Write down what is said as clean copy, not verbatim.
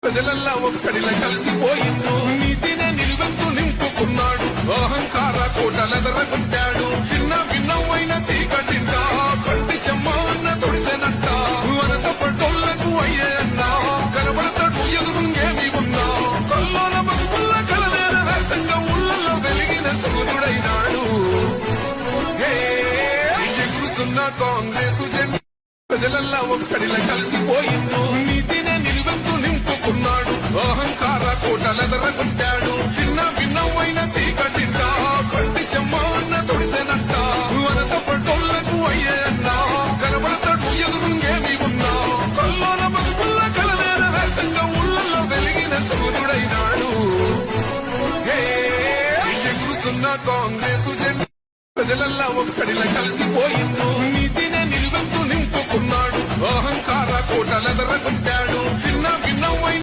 ప్రజలల్లా ఒక్కడిలా కలిసిపోయిండు నీతినే నిలువెత్తు నింపుకున్నాడు అహంకార కోటలెదరగొట్టాడు చిన్న భిన్నమైన చీకటింట కంటి చెమ్మాన్న తొడిసెనట్ట వనసపట్టోళ్లకు అయ్యే అన్నా కనబడతాడు ఎదురుంగేమి ఉన్నా కల్లోల బతుకుల్ల కలలేన వేసంగా ఊళ్ళల్లో వెలిగిన సూర్యుడైనాడు ఎగురుతున్న కాంగ్రెసు జెండా ప్రజలల్లా ఒక్కడిలా కలిసిపోయిండు నీతినే నిలువెత్తు నింపుకున్నాడు అహంకార కోటలెదరగొట్టాడు చిన్న భిన్నమైన చీకటింట కంటి చెమ్మాన్న తొడిసెనట్ట వనసపట్టోళ్లకు అయ్యే అన్నా కనబడతాడు ఎదురుంగేమి ఉన్నా కల్లోల బతుకుల్ల కలలేన వేసంగా ఊళ్ళల్లో వెలిగిన సూర్యుడైనాడు ఎగురుతున్న కాంగ్రెసు జెండా ప్రజలల్లా ఒక్కడిలా కలిసిపోయిండు